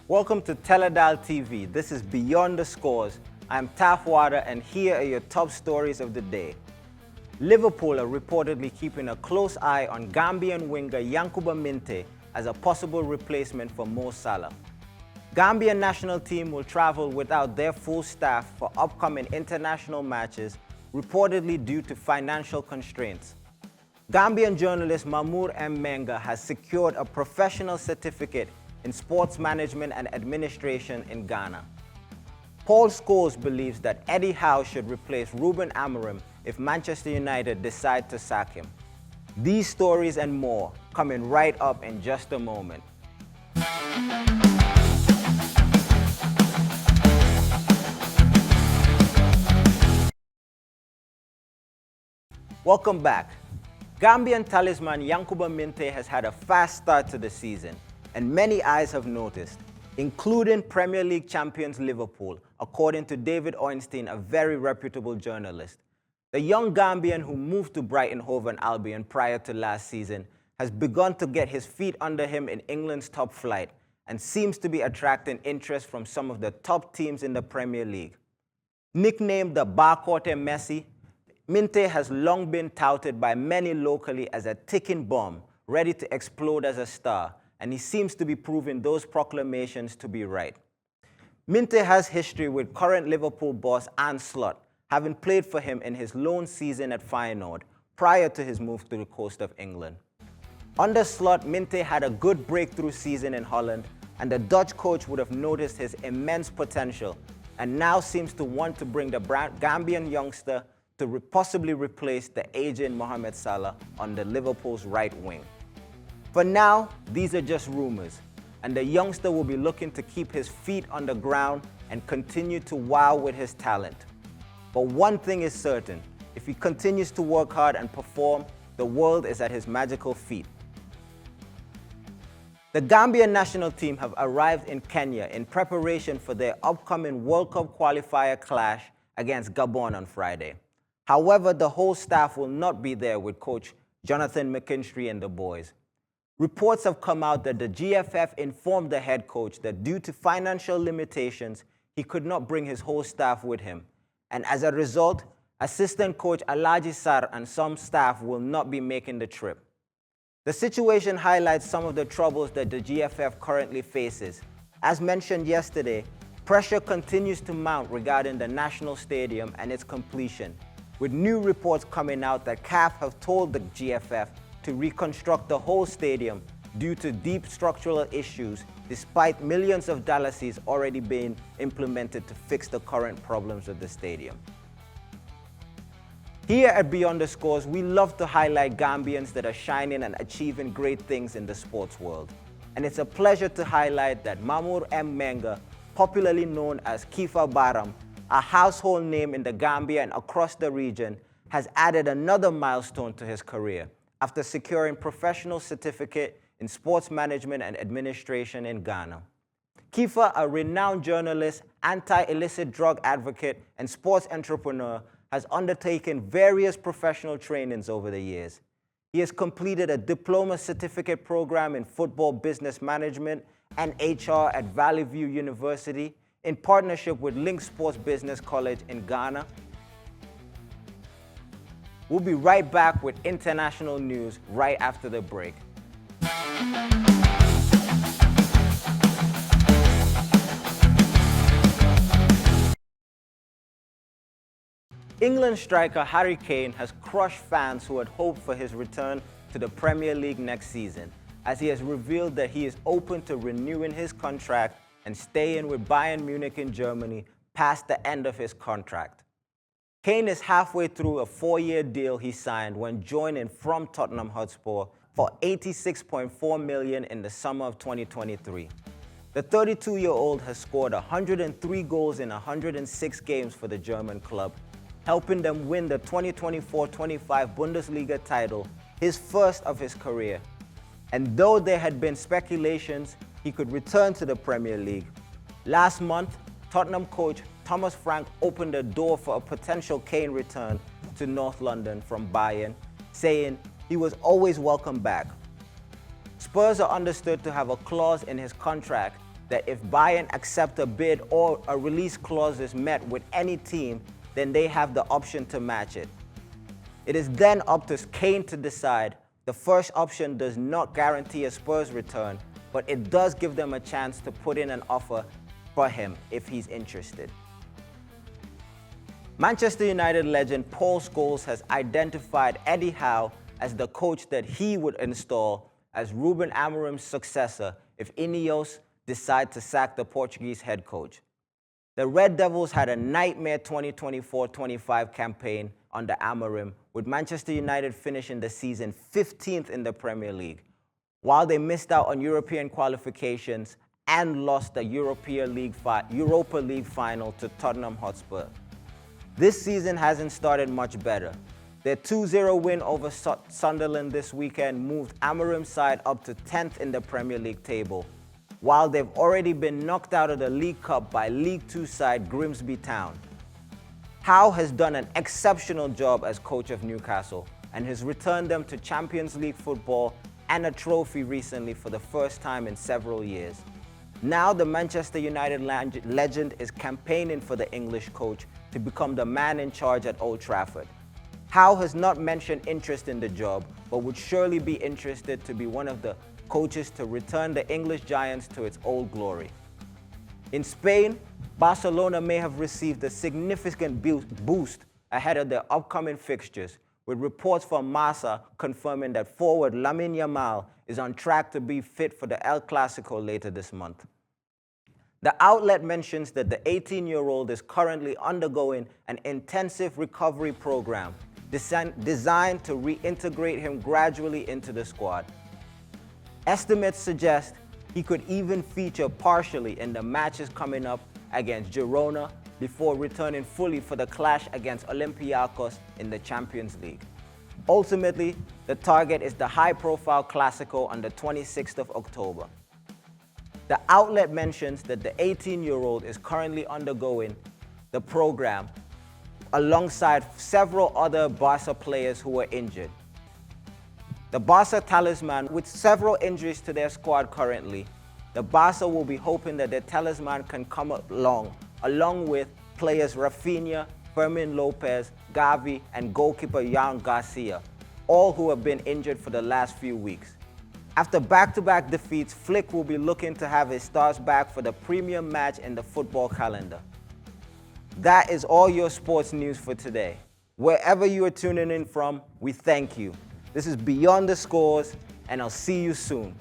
Welcome to Teledal TV. This is Beyond the Scores. I'm Tafwada, and here are your top stories of the day. Liverpool are reportedly keeping a close eye on Gambian winger Yankuba Minteh as a possible replacement for Salah. Gambian national team will travel without their full staff for upcoming international matches, reportedly due to financial constraints. Gambian journalist Mahmoud M. Menga has secured a professional certificate in sports management and administration in Ghana. Paul Scholes believes that Eddie Howe should replace Ruben Amorim if Manchester United decide to sack him. These stories and more coming right up in just a moment. Welcome back. Gambian talisman Yankuba Minteh has had a fast start to the season, and many eyes have noticed, including Premier League champions Liverpool, according to David Ornstein, a very reputable journalist. The young Gambian who moved to Brighton Hove and Albion prior to last season has begun to get his feet under him in England's top flight and seems to be attracting interest from some of the top teams in the Premier League. Nicknamed the Barcote Messi, Minteh has long been touted by many locally as a ticking bomb, ready to explode as a star, and he seems to be proving those proclamations to be right. Minteh has history with current Liverpool boss Arne Slot, having played for him in his loan season at Feyenoord prior to his move to the coast of England. Under Slot, Minteh had a good breakthrough season in Holland, and the Dutch coach would have noticed his immense potential and now seems to want to bring the Gambian youngster to possibly replace the aging Mohamed Salah on the Liverpool's right wing. For now, these are just rumors, and the youngster will be looking to keep his feet on the ground and continue to wow with his talent. But one thing is certain, if he continues to work hard and perform, the world is at his magical feet. The Gambian national team have arrived in Kenya in preparation for their upcoming World Cup qualifier clash against Gabon on Friday. However, the whole staff will not be there with coach Jonathan McKinstry and the boys. Reports have come out that the GFF informed the head coach that due to financial limitations, he could not bring his whole staff with him. And as a result, assistant coach Alaji Sar and some staff will not be making the trip. The situation highlights some of the troubles that the GFF currently faces. As mentioned yesterday, pressure continues to mount regarding the National Stadium and its completion, with new reports coming out that CAF have told the GFF to reconstruct the whole stadium due to deep structural issues, despite millions of dollars already being implemented to fix the current problems of the stadium. Here at Beyond the Scores, we love to highlight Gambians that are shining and achieving great things in the sports world. And it's a pleasure to highlight that Mahmoud M. Menga, popularly known as Kifa Baram, a household name in the Gambia and across the region, has added another milestone to his career after securing professional certificate in sports management and administration in Ghana. Kifa, a renowned journalist, anti-illicit drug advocate, and sports entrepreneur, has undertaken various professional trainings over the years. He has completed a diploma certificate program in football business management and HR at Valley View University, in partnership with Link Sports Business College in Ghana. We'll be right back with international news right after the break. England striker Harry Kane has crushed fans who had hoped for his return to the Premier League next season, as he has revealed that he is open to renewing his contract and staying with Bayern Munich in Germany past the end of his contract. Kane is halfway through a 4-year deal he signed when joining from Tottenham Hotspur for $86.4 million in the summer of 2023. The 32-year-old has scored 103 goals in 106 games for the German club, helping them win the 2024-25 Bundesliga title, his first of his career. And though there had been speculations he could return to the Premier League, last month, Tottenham coach Thomas Frank opened the door for a potential Kane return to North London from Bayern, saying he was always welcome back. Spurs are understood to have a clause in his contract that if Bayern accept a bid or a release clause is met with any team, then they have the option to match it. It is then up to Kane to decide. The first option does not guarantee a Spurs return, but it does give them a chance to put in an offer for him if he's interested. Manchester United legend Paul Scholes has identified Eddie Howe as the coach that he would install as Ruben Amorim's successor if Ineos decide to sack the Portuguese head coach. The Red Devils had a nightmare 2024-25 campaign under Amorim, with Manchester United finishing the season 15th in the Premier League, while they missed out on European qualifications and lost the Europa League final to Tottenham Hotspur. This season hasn't started much better. Their 2-0 win over Sunderland this weekend moved Amorim's side up to 10th in the Premier League table, while they've already been knocked out of the League Cup by League Two side Grimsby Town. Howe has done an exceptional job as coach of Newcastle and has returned them to Champions League football and a trophy recently for the first time in several years. Now the Manchester United legend is campaigning for the English coach to become the man in charge at Old Trafford. Howe has not mentioned interest in the job, but would surely be interested to be one of the coaches to return the English Giants to its old glory. In Spain, Barcelona may have received a significant boost ahead of their upcoming fixtures, with reports from Marca confirming that forward Lamine Yamal is on track to be fit for the El Clasico later this month. The outlet mentions that the 18-year-old is currently undergoing an intensive recovery program designed to reintegrate him gradually into the squad. Estimates suggest he could even feature partially in the matches coming up against Girona before returning fully for the clash against Olympiacos in the Champions League. Ultimately, the target is the high-profile Clasico on the 26th of October. The outlet mentions that the 18-year-old is currently undergoing the program alongside several other Barca players who were injured. The Barca talisman, with several injuries to their squad currently, the Barca will be hoping that their talisman can come along with players Rafinha, Fermin Lopez, Gavi, and goalkeeper Jan Garcia, all who have been injured for the last few weeks. After back-to-back defeats, Flick will be looking to have his stars back for the premium match in the football calendar. That is all your sports news for today. Wherever you are tuning in from, we thank you. This is Beyond the Scores, and I'll see you soon.